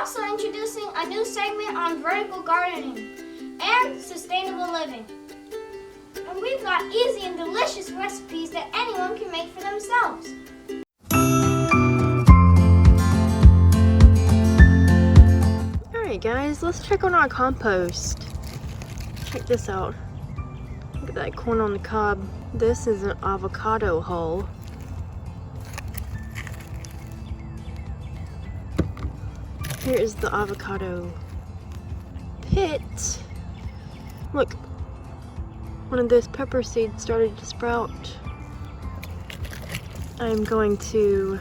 also introducing a new segment on vertical gardening and sustainable living. And we've got easy and delicious recipes that anyone can make for themselves. Alright guys, let's check on our compost. Check this out. Look at that corn on the cob. This is an avocado hull. Here is the avocado pit. Look, one of those pepper seeds started to sprout. I'm going to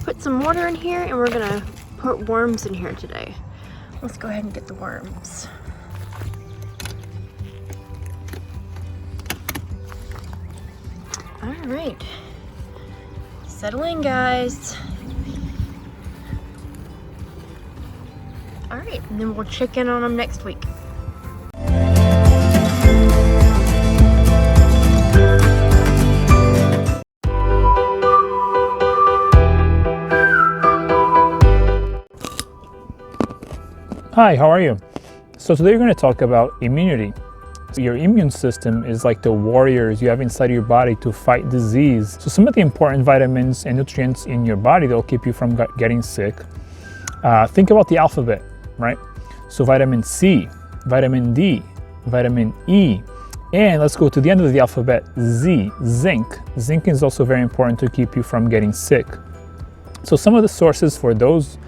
put some water in here and we're gonna put worms in here today. Let's go ahead and get the worms. All right, settle in guys. All right, and then we'll check in on them next week. Hi, how are you? So today we're going to talk about immunity. Your immune system is like the warriors you have inside your body to fight disease. So some of the important vitamins and nutrients in your body that will keep you from getting sick. Think about the alphabet, right? So vitamin C, vitamin D, vitamin E, and let's go to the end of the alphabet, Z, zinc. Zinc is also very important to keep you from getting sick. So some of the sources for those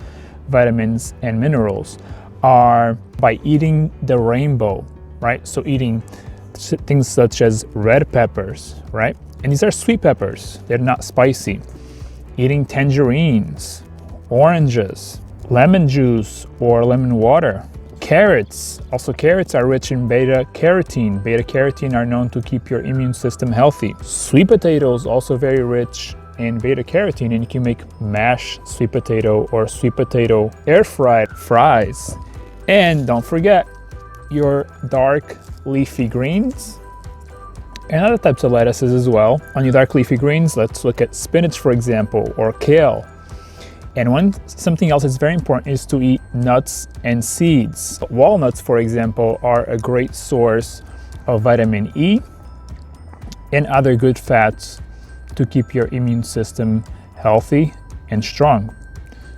vitamins and minerals are by eating the rainbow, right? So eating things such as red peppers, right? And these are sweet peppers, they're not spicy. Eating tangerines, oranges, lemon juice or lemon water. Carrots, also carrots are rich in beta carotene. Beta carotene are known to keep your immune system healthy. Sweet potatoes, also very rich in beta carotene, and you can make mashed sweet potato or sweet potato air fried fries. And don't forget your dark leafy greens and other types of lettuces as well. On your dark leafy greens, let's look at spinach, for example, or kale. And something else that's very important is to eat nuts and seeds. Walnuts, for example, are a great source of vitamin E and other good fats to keep your immune system healthy and strong.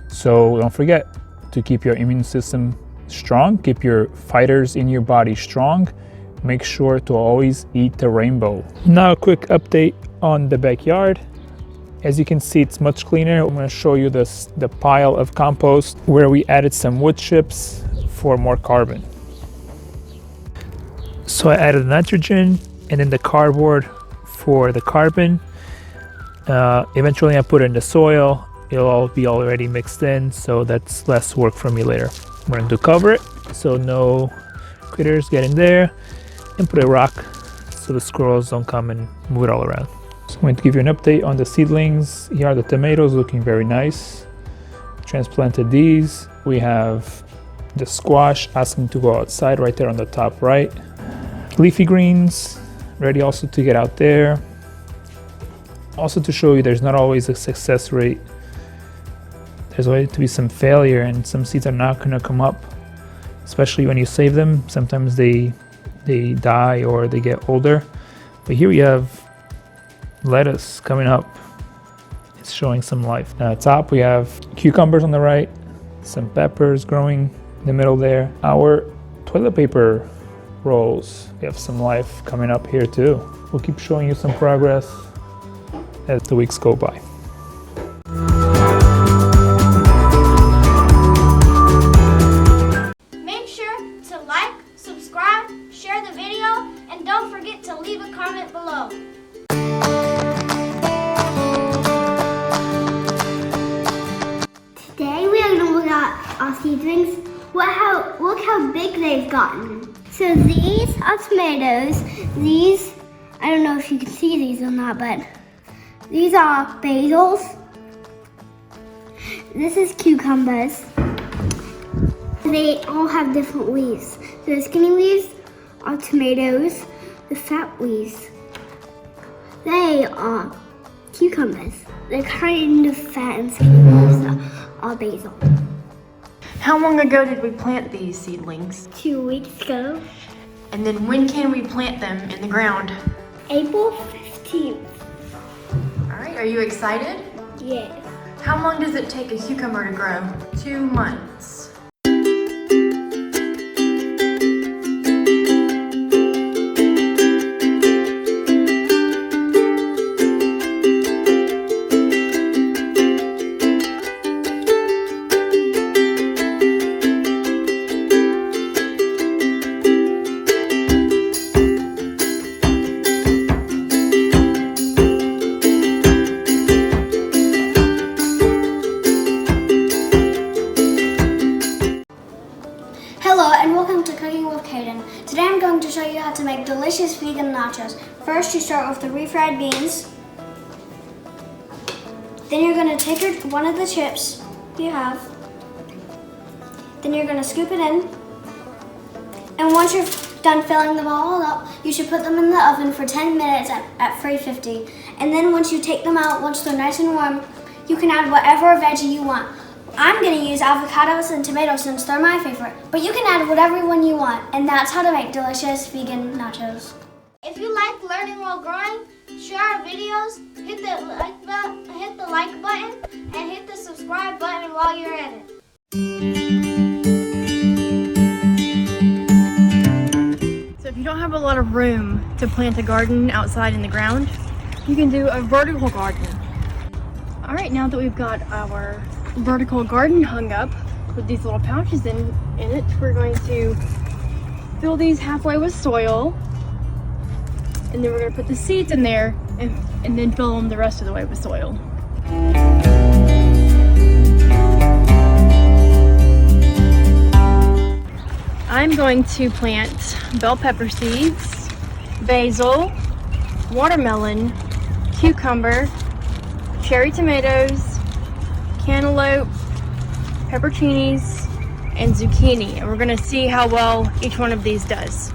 So don't forget to keep your immune system strong, keep your fighters in your body strong. Make sure to always eat the rainbow. Now a quick update on the backyard. As you can see, it's much cleaner. I'm going to show you the pile of compost where we added some wood chips for more carbon. So I added nitrogen and then the cardboard for the carbon. Eventually I put it in the soil. It'll all be already mixed in, so that's less work for me later. I'm going to cover it so no critters get in there, and put a rock so the squirrels don't come and move it all around. So I'm going to give you an update on the seedlings. Here are the tomatoes, looking very nice. Transplanted these. We have the squash asking to go outside right there on the top right. Leafy greens ready also to get out there. Also to show you there's not always a success rate. There's going to be some failure and some seeds are not going to come up, especially when you save them. Sometimes they die or they get older. But here we have lettuce coming up. It's showing some life. At the top we have cucumbers on the right, some peppers growing in the middle there. Our toilet paper rolls, we have some life coming up here too. We'll keep showing you some progress as the weeks go by. Make sure to like, subscribe, share the video, and don't forget to leave a comment below. Today we are going to look at our seedlings. Look how big they've gotten. So these are tomatoes. These, I don't know if you can see these or not, but these are basils. This is cucumbers. They all have different leaves. The skinny leaves are tomatoes. The fat leaves, they are cucumbers. They're kind of fat and skinny leaves are called basil. How long ago did we plant these seedlings? 2 weeks ago. And then when can we plant them in the ground? April 15th. All right, are you excited? Yes. How long does it take a cucumber to grow? 2 months. Hello and welcome to Cooking with Kaden. Today I'm going to show you how to make delicious vegan nachos. First you start with the refried beans. Then you're going to take one of the chips you have. Then you're going to scoop it in. And once you're done filling them all up, you should put them in the oven for 10 minutes at 350. And then once you take them out, once they're nice and warm, you can add whatever veggie you want. I'm going to use avocados and tomatoes since they're my favorite, but you can add whatever one you want, and that's how to make delicious vegan nachos. If you like learning while growing, share our videos, hit the like button, and hit the subscribe button while you're at it. So if you don't have a lot of room to plant a garden outside in the ground, you can do a vertical garden. All right, now that we've got our vertical garden hung up with these little pouches in it, we're going to fill these halfway with soil, and then we're going to put the seeds in there and then fill them the rest of the way with soil. I'm going to plant bell pepper seeds, basil, watermelon, cucumber, cherry tomatoes, cantaloupe, pepperoncinis, and zucchini. And we're gonna see how well each one of these does.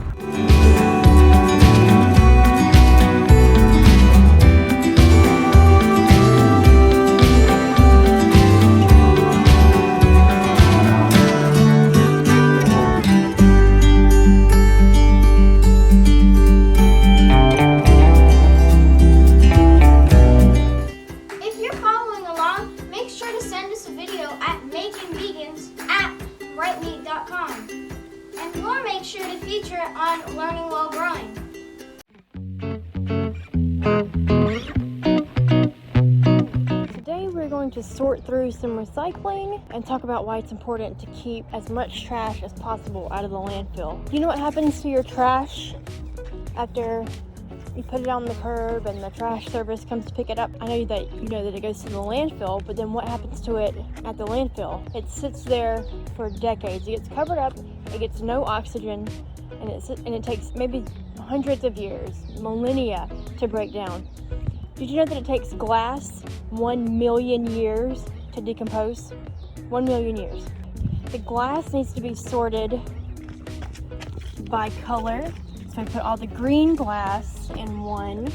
And we'll make sure to feature it on Learning While Growing. Today we're going to sort through some recycling and talk about why it's important to keep as much trash as possible out of the landfill. You know what happens to your trash after you put it on the curb and the trash service comes to pick it up? I know that you know that it goes to the landfill, but then what happens to it at the landfill? It sits there for decades. It gets covered up, it gets no oxygen, and it takes maybe hundreds of years, millennia to break down. Did you know that it takes glass 1 million years to decompose? 1 million years. The glass needs to be sorted by color. So I put all the green glass in one,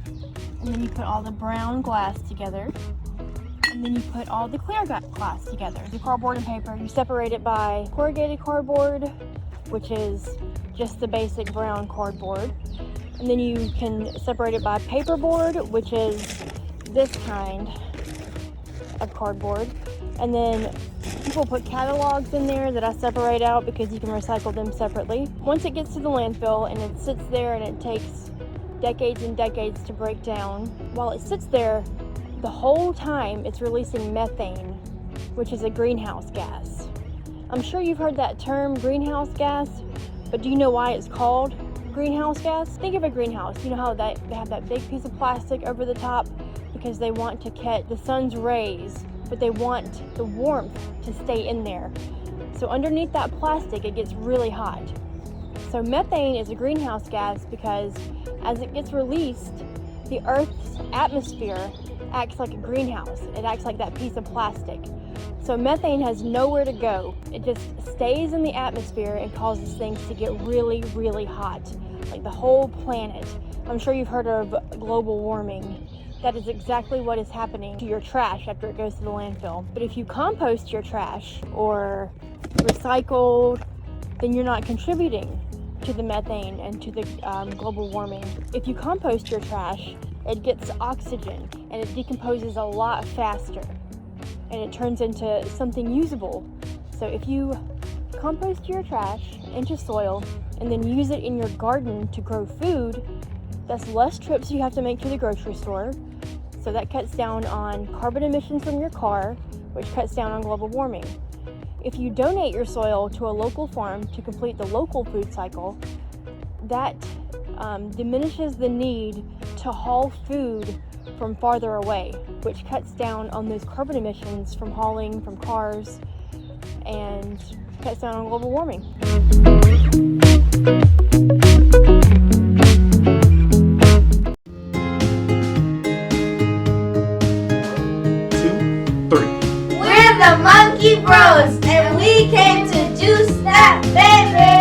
and then you put all the brown glass together, and then you put all the clear glass together. The cardboard and paper, you separate it by corrugated cardboard, which is just the basic brown cardboard, and then you can separate it by paperboard, which is this kind of cardboard, and then people put catalogs in there that I separate out because you can recycle them separately. Once it gets to the landfill and it sits there and it takes decades and decades to break down, while it sits there, the whole time it's releasing methane, which is a greenhouse gas. I'm sure you've heard that term, greenhouse gas, but do you know why it's called greenhouse gas? Think of a greenhouse. You know how they have that big piece of plastic over the top because they want to catch the sun's rays, but they want the warmth to stay in there. So underneath that plastic, it gets really hot. So methane is a greenhouse gas because as it gets released, the Earth's atmosphere acts like a greenhouse. It acts like that piece of plastic. So methane has nowhere to go. It just stays in the atmosphere and causes things to get really, really hot, like the whole planet. I'm sure you've heard of global warming. that is exactly what is happening to your trash after it goes to the landfill. But if you compost your trash or recycled, then you're not contributing to the methane and to the global warming. If you compost your trash, it gets oxygen and it decomposes a lot faster and it turns into something usable. So if you compost your trash into soil and then use it in your garden to grow food, that's less trips you have to make to the grocery store. So that cuts down on carbon emissions from your car, which cuts down on global warming. If you donate your soil to a local farm to complete the local food cycle, that diminishes the need to haul food from farther away, which cuts down on those carbon emissions from hauling from cars and cuts down on global warming. 2, 3. We're the Monkey Bros, and we came to juice that baby!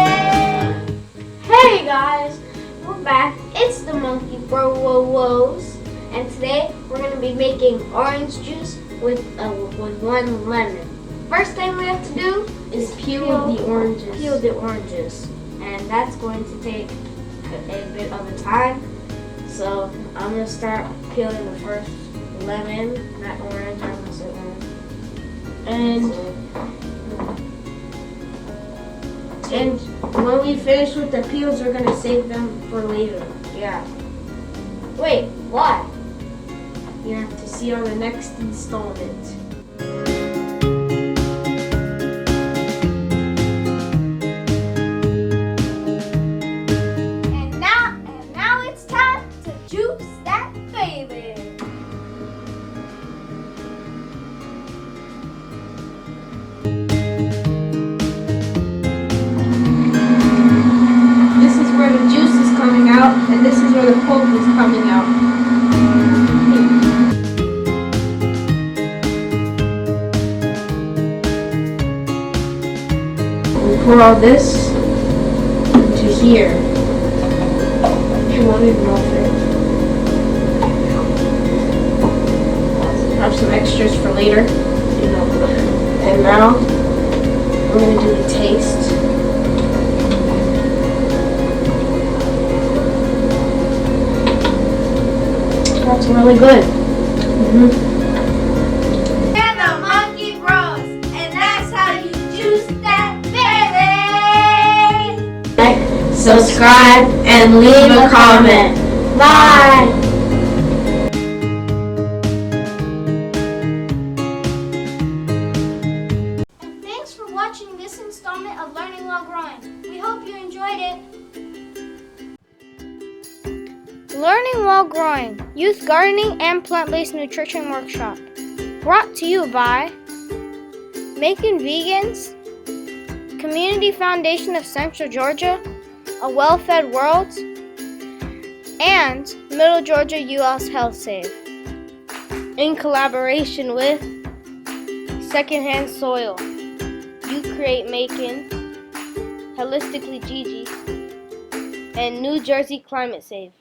Hey guys, we're back. It's the Monkey Bros, and today we're going to be making orange juice with 1 lemon. First thing we have to do is peel the oranges. And that's going to take a bit of a time. So I'm going to start peeling the first lemon, not orange, I'm going to say orange. And when we finish with the peels, we're going to save them for later. Yeah. Wait, why? You have to see on the next installment. And now it's time to juice that baby. This is where the juice is coming out, and this is where the pulp is coming out. Pour all this into here. You won't even know if it. Have some extras for later. And now we're gonna do the taste. That's really good. We're the Monkey Bros, and that's how you juice that baby. Like, subscribe, and leave a comment. Bye. And thanks for watching this installment of Learning While Growing. We hope you enjoyed it. Learning While Growing, Youth Gardening and Plant-Based Nutrition Workshop. Brought to you by Making Vegans, Community Foundation of Central Georgia, A Well-Fed World, and Middle Georgia U.S. Health Save. In collaboration with Secondhand Soil, You Create Macon, Holistically Gigi, and New Jersey Climate Save.